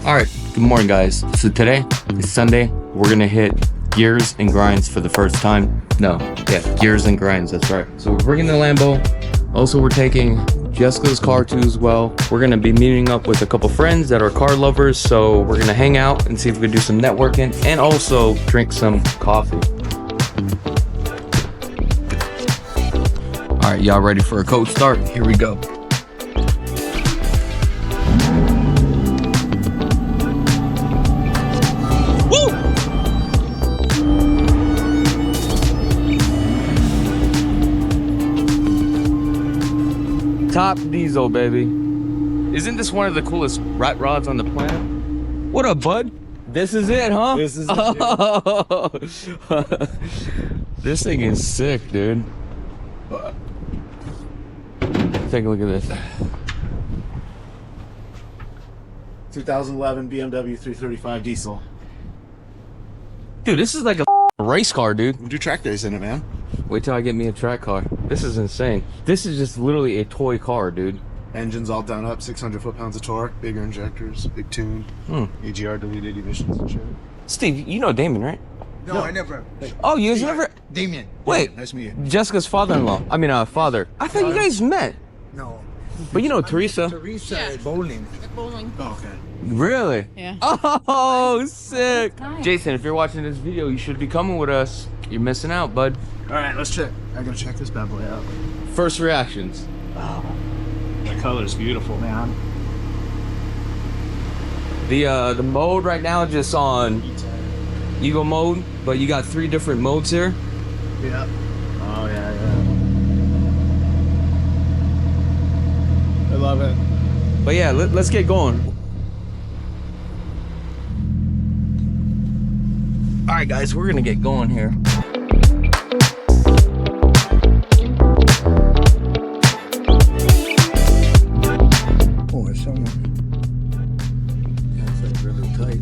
Alright, good morning guys. So today is Sunday. We're gonna hit gears and grinds for the first time. Gears and grinds, that's right. So we're bringing the Lambo. Also, we're taking Jessica's car too as well. We're gonna be meeting up with a couple friends that are car lovers. So we're gonna hang out and see if we can do some networking and also drink some coffee. Alright, y'all ready for a cold start? Here we go. Top diesel, baby. Isn't this one of the coolest rat rods on the planet? What up, bud? This is it, huh? This is it. This thing is sick, dude. Take a look at this. 2011 BMW 335 diesel. Dude, this is like a race car, dude. We do track days in it, man. Wait till I get me a track car. This is insane. This is just literally a toy car, dude. Engine's all done up, 600 foot-pounds of torque, bigger injectors, big tune, AGR deleted emissions and shit. Steve, you know Damon, right? No, I never. Oh, you guys never? Damien. Wait. Nice to meet you. Jessica's father-in-law. I mean, father. I thought you guys met. No. But you know Teresa. Teresa at bowling. Bowling. Oh, okay. Really? Yeah. Oh, sick. Hi. Jason, if you're watching this video, you should be coming with us. You're missing out, bud. All right, let's check. I gotta check this bad boy out. First reactions. The color's beautiful, man. The mode right now just on Eagle mode, but you got 3 different modes here. Yeah. Oh, yeah. I love it. But yeah, let's get going. All right, guys, we're gonna get going here. Oh, it's someone. Yeah, it's like really tight.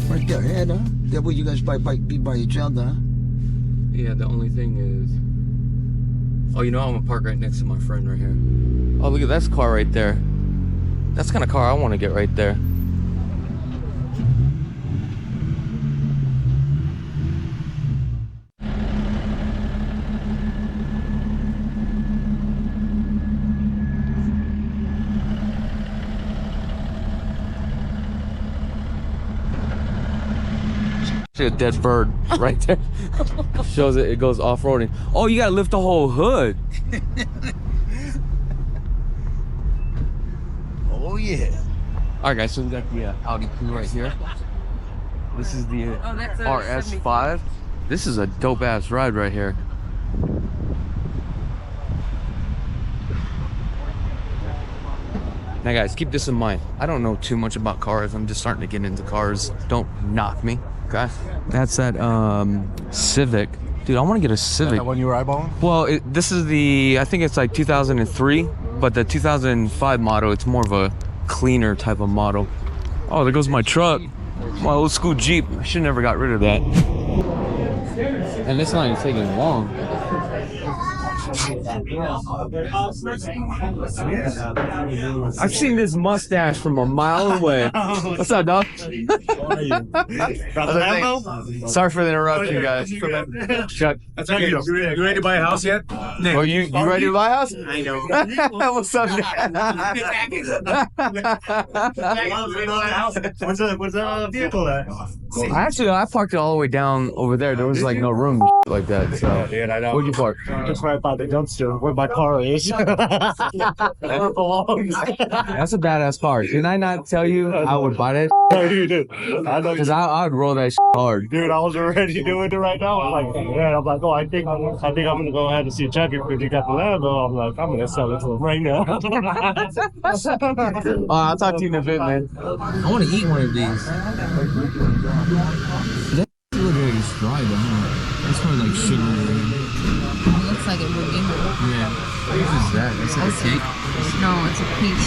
Right there, yeah, huh? That way you guys be by each other, huh? Yeah, the only thing is... Oh, you know, I'm gonna park right next to my friend right here. Oh, look at that car right there. That's the kind of car I want to get right there. A dead bird right there. Shows it goes off-roading. Oh, you gotta lift the whole hood. Oh, yeah. All right, guys, so we got the Audi Q right here. This is the RS5. This is a dope-ass ride right here. Now, guys, keep this in mind. I don't know too much about cars. I'm just starting to get into cars. Don't knock me, okay? That's that Civic. Dude, I want to get a Civic. That one you were eyeballing? Well, this is the, I think it's like 2003, but the 2005 model, it's more of a cleaner type of model. Oh, there goes my truck. My old school Jeep. I should never got rid of that. And this line is taking long. I've seen this mustache from a mile away. What's up, dog? Sorry for the interruption, guys. Chuck. That's how you ready to buy a house yet? Well, you ready to buy a house? I know. What's up, What's the vehicle at? Actually, I parked it all the way down over there. There was like no room like that. So, Dude, I know. where'd you park? Just right by the dumpster where my car is. Where it belongs. That's a badass car. Didn't I not tell you I would buy that? Dude, I know. Because I would roll that hard. Dude, I was ready to do it right now. I'm like, yeah, I'm like, oh, I think I'm gonna go ahead and see Chakits because you got the Lambo. I'm like, I'm gonna sell it to him right now. I'll talk to you in a bit, man. I want to eat one of these. That literally is dry, though. Huh? That's probably like sugar. It looks like it would be. Yeah. What is that? That's like a cake? No, it's a peach.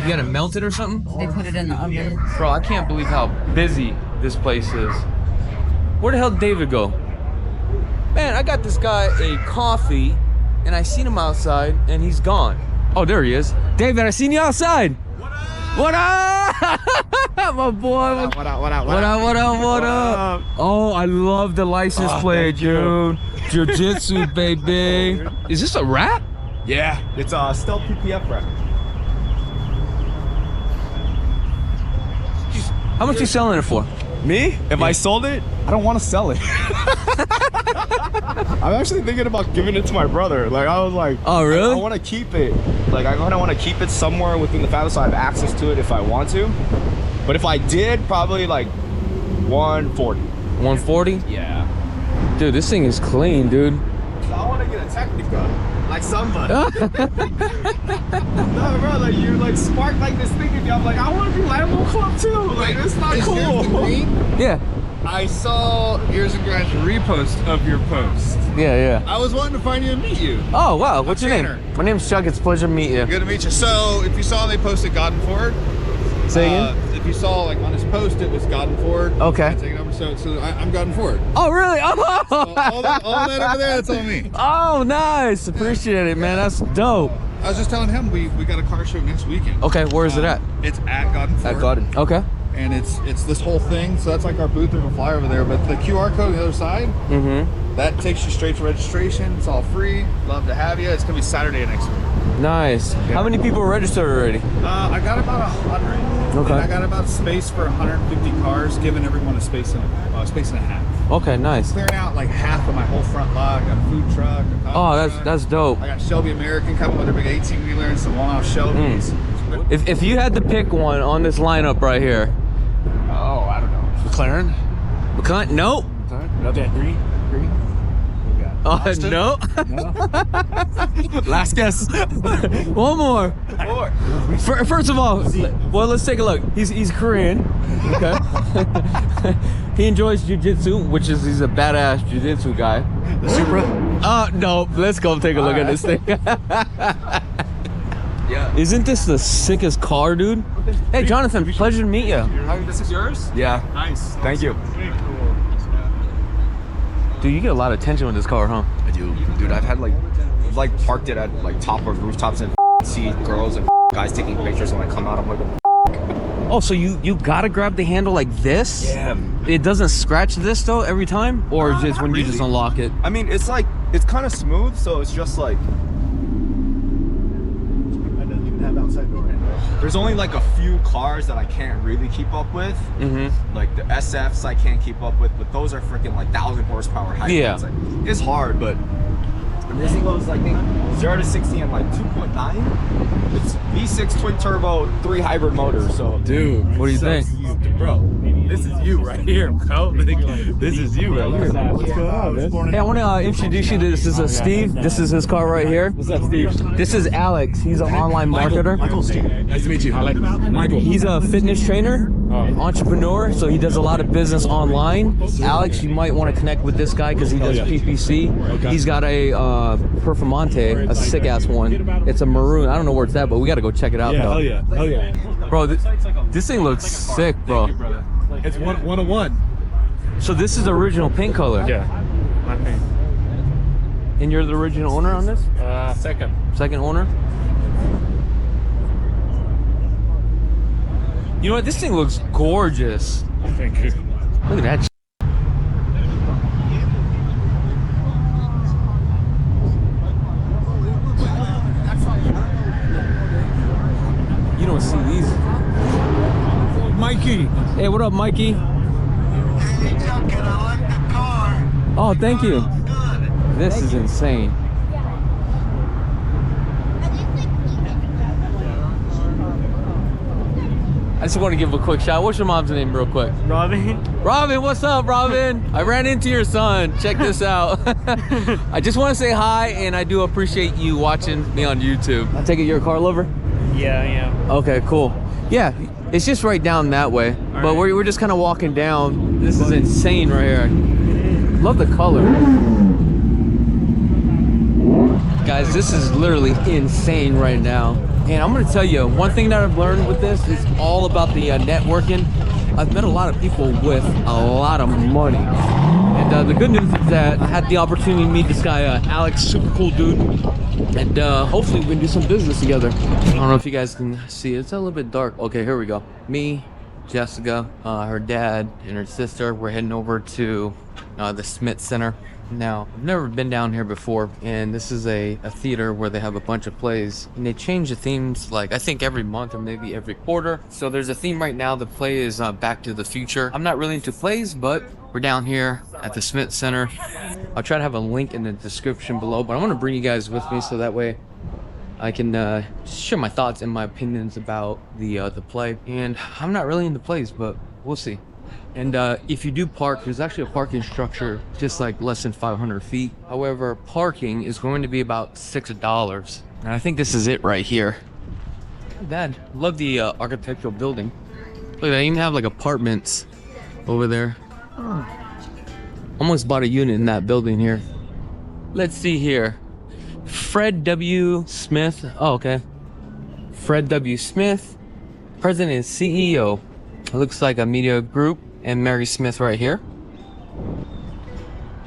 You gotta melt it or something? They put it in the oven. Bro, I can't believe how busy this place is. Where the hell did David go? Man, I got this guy a coffee and I seen him outside and he's gone. Oh, there he is. David, I seen you outside. What up? My boy. What up? What up? Oh, I love the license plate, dude. Jiu-jitsu, baby. Is this a wrap? Yeah, it's still PPF wrap. How much you selling it for? Me? If I sold it, I don't want to sell it. I'm actually thinking about giving it to my brother. Like, I was like, oh, really? I want to keep it. Like, I kind of want to keep it somewhere within the family so I have access to it if I want to. But if I did, probably like 140. 140? Yeah. Dude, this thing is clean, dude. So I want to get a Technica, like somebody. No, bro, like you like sparked like this thing in me. I'm like, I want to do Lambo Club too. Like, it's not cool. Yeah. I saw Gears and Grinds repost of your post. Yeah. I was wanting to find you and meet you. Oh, wow. What's your Tanner. name? My name's Chuck. It's a pleasure to meet you. Good to meet you. So, if you saw, they posted Godden Ford. Say again? If you saw, like on his post, it was Godden Ford. Okay. Taking over. So I'm Godden Ford. Oh, really? Oh, So all that over there, that's all me. oh, nice. Appreciate it, man. That's dope. I was just telling him we got a car show next weekend. Okay, where is it at? It's at Godden Ford. At Garden. Okay. And it's this whole thing. So that's like our booth or a flyer over there. But the QR code on the other side, that takes you straight to registration. It's all free. Love to have you. It's gonna be Saturday next week. Nice. How many people registered already? I got about 100. Okay. And I got about space for 150 cars, giving everyone a space and a half. Okay, nice. Clearing out like half of my whole front lot. I got a food truck. A Oh, coffee truck. that's dope. I got Shelby American coming with their big 18-wheeler and some one-off Shelbys. If you had to pick one on this lineup right here, Oh, I don't know. McLaren? McLaren? Nope. Okay, three. Oh, no. Last guess. One more. First of all, well, let's take a look. He's Korean. Okay. He enjoys jiu-jitsu, which is he's a badass jiu-jitsu guy. The Supra? No. Let's go take a look at this thing. Yeah. Isn't this the sickest car, dude? Hey, Jonathan, pleasure to meet you. This is yours? Yeah. Nice. Thank you. Dude, you get a lot of attention with this car, huh? I do. Dude, I've parked it at like top of rooftops and see girls and guys taking pictures when I come out. I'm like, Oh, so you gotta grab the handle like this? yeah. It doesn't scratch this though every time? Or just when you just unlock it? I mean, it's kind of smooth, so it's just like. I don't even have outside door handle. There's only like a few cars that I can't really keep up with. Like the SFs I can't keep up with, but those are freaking like 1,000 horsepower hybrids. Yeah. Like, it's hard, but this thing goes like 0 to 60 in like 2.9. It's V6 twin turbo 3 hybrid motor. So Dude, what do you think? bro, this is you right here, bro. This is you right here. What's going on, man? Hey, I want to introduce you to this is Steve. This is his car right here. What's up, Steve? This is Alex. He's an online marketer. Michael, Steve. Nice to meet you. Michael. He's a fitness trainer, entrepreneur, so he does a lot of business online. Alex, you might want to connect with this guy because he does PPC. He's got a Performante, a sick ass one. It's a maroon. I don't know where it's at, but we got to go check it out. Though. Hell yeah. Bro, this thing looks sick, bro. It's 101. So this is the original paint color. Yeah. My paint. And you're the original owner on this? Second. Second owner? You know what? This thing looks gorgeous. Thank you. Look at that. You don't see these. Mikey. Hey, what up, Mikey? Oh, thank you. This is insane. I just want to give a quick shout. What's your mom's name real quick? Robin. Robin, what's up, Robin? I ran into your son. Check this out. I just want to say hi, and I do appreciate you watching me on YouTube. I take it you're a car lover? Yeah, I am. Okay, cool. Yeah, it's just right down that way. But we're just kind of walking down. This is insane right here. Love the color. Guys, this is literally insane right now. And I'm gonna tell you, one thing that I've learned with this is all about the networking. I've met a lot of people with a lot of money. And the good news is that I had the opportunity to meet this guy, Alex, super cool dude. And hopefully we can do some business together. I don't know if you guys can see, it's a little bit dark. Okay, here we go. Me, Jessica, her dad, and her sister. We're heading over to the Smith Center. Now, I've never been down here before, and this is a theater where they have a bunch of plays, and they change the themes like I think every month or maybe every quarter. So there's a theme right now. The play is Back to the Future. I'm not really into plays, but we're down here at the Smith Center. I'll try to have a link in the description below, but I want to bring you guys with me so that way I can share my thoughts and my opinions about the play. And I'm not really into plays, but we'll see. And if you do park, there's actually a parking structure just like less than 500 feet. However, parking is going to be about $6. And I think this is it right here. Not bad. Love the architectural building. Look, they even have like apartments over there. Almost bought a unit in that building here. Let's see here. Fred W. Smith. Oh, okay. Fred W. Smith, President and CEO. It looks like a media group, and Mary Smith right here.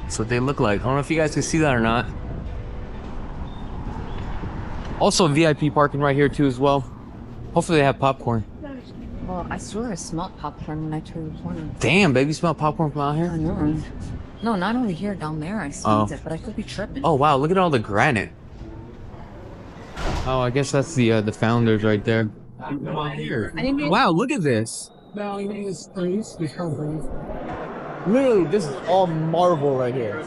That's what they look like. I don't know if you guys can see that or not. Also VIP parking right here too as well. Hopefully they have popcorn. Well, I swear I smelled popcorn when I turned the corner. Damn, baby, smell popcorn from out here? I know. No, not only here, down there I smelled it, but I could be tripping. Oh wow, look at all the granite. Oh, I guess that's the founders right there. Wow, look at this. Literally, this is all marble right here.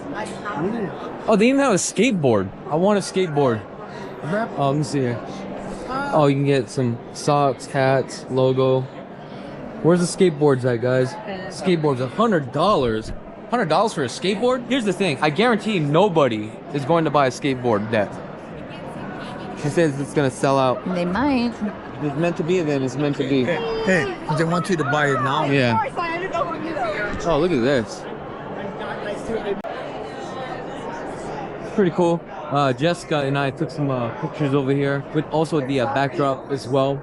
Oh, they even have a skateboard. I want a skateboard. Oh, let me see here. Oh, you can get some socks, hats, logo. Where's the skateboards at, guys? Skateboards, $100. $100 for a skateboard? Here's the thing. I guarantee nobody is going to buy a skateboard that. It says it's gonna sell out. They might. If it's meant to be, then it's meant to be. Hey, they want you to buy it now. Yeah. Oh, look at this. Pretty cool. Jessica and I took some pictures over here with also the backdrop as well.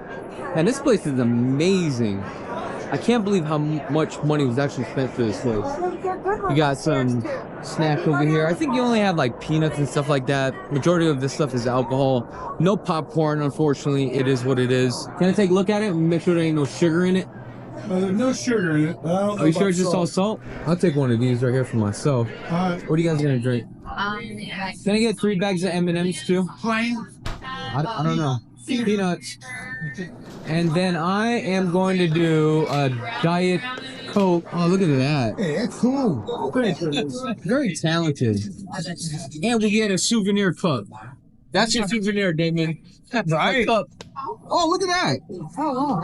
And this place is amazing. I can't believe how much money was actually spent for this place. You got some snacks over here. I think you only have like peanuts and stuff like that. Majority of this stuff is alcohol. No popcorn, unfortunately. It is what it is. Can I take a look at it and make sure there ain't no sugar in it? There's no sugar in it. Are you sure it's just all salt? I'll take one of these right here for myself. What are you guys gonna drink? Can I get 3 bags of M&Ms too? Plain. I don't know. Peanuts. And then I am going to do a Diet Coke. Oh, look at that. Hey, that's cool. Very talented. And we get a souvenir cup. That's your souvenir, Damon. Right. Cup. Oh, look at that. Oh,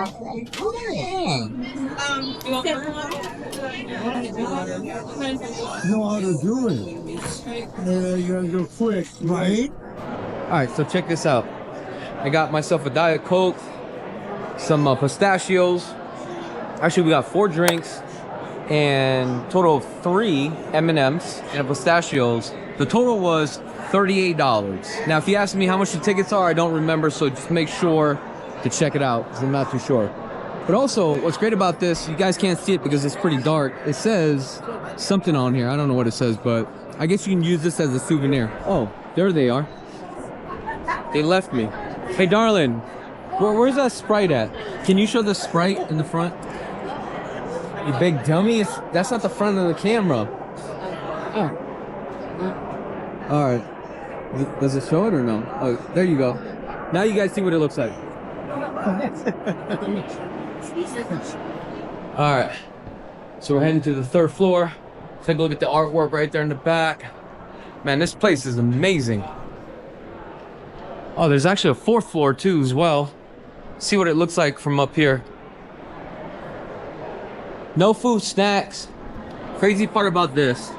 You know how to do it. You gotta go quick. Right? All right, so check this out. I got myself a Diet Coke, some pistachios. Actually, we got 4 drinks and total of 3 M&Ms and pistachios. The total was $38. Now, if you ask me how much the tickets are, I don't remember, so just make sure to check it out because I'm not too sure. But also, what's great about this, you guys can't see it because it's pretty dark. It says something on here. I don't know what it says, but I guess you can use this as a souvenir. Oh, there they are. They left me. Hey, darling, where's that Sprite at? Can you show the Sprite in the front? You big dummy. That's not the front of the camera. Oh. All right. Does it show it or no? Oh, there you go. Now you guys see what it looks like. All right. So we're heading to the 3rd floor. Take a look at the artwork right there in the back. Man, this place is amazing. Oh, there's actually a 4th floor too as well. See what it looks like from up here. No food, snacks. Crazy part about this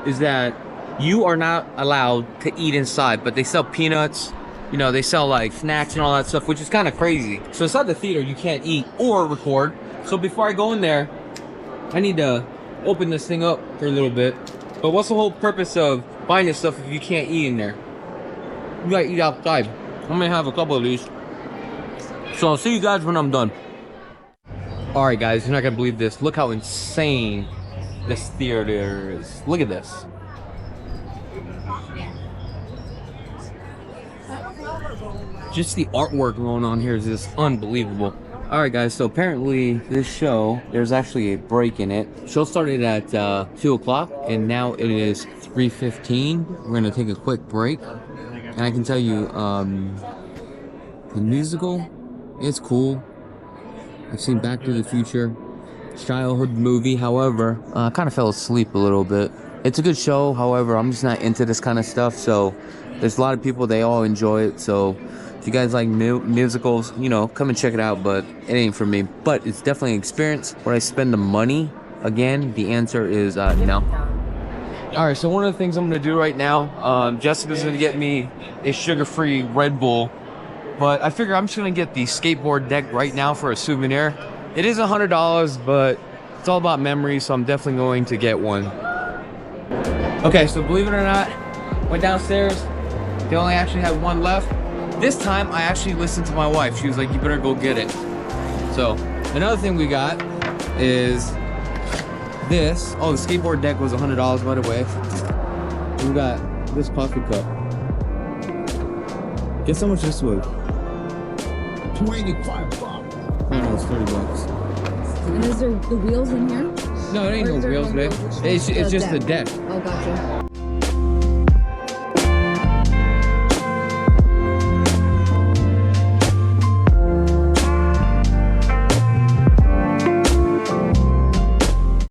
is that you are not allowed to eat inside, but they sell peanuts. You know, they sell like snacks and all that stuff, which is kind of crazy. So inside the theater, you can't eat or record. So before I go in there, I need to open this thing up for a little bit. But what's the whole purpose of buying this stuff if you can't eat in there? You gotta eat outside. I'm gonna have a couple of these. So I'll see you guys when I'm done. All right, guys, you're not gonna believe this. Look how insane this theater is. Look at this. Just the artwork going on here is just unbelievable. All right, guys, so apparently this show, there's actually a break in it. Show started at 2 o'clock, and now it is 3:15. We're gonna take a quick break. And I can tell you, the musical, it's cool. I've seen Back to the Future, childhood movie. However, I kind of fell asleep a little bit. It's a good show. However, I'm just not into this kind of stuff. So there's a lot of people, they all enjoy it. So if you guys like musicals, you know, come and check it out. But it ain't for me. But it's definitely an experience. Would I spend the money? Again, the answer is no. All right, so one of the things I'm gonna do right now, Jessica's gonna get me a sugar-free Red Bull, but I figure I'm just gonna get the skateboard deck right now for a souvenir. It is $100, but it's all about memories, so I'm definitely going to get one. Okay, so believe it or not, went downstairs. They only actually had one left. This time, I actually listened to my wife. She was like, "You better go get it." So another thing we got is this. Oh, the skateboard deck was $100, by the way. We got this coffee cup. Guess how much this was? 25 bucks. I don't know, it's $30. And is there the wheels in here? No, it ain't no wheels, babe. It's just the deck. Oh, gotcha.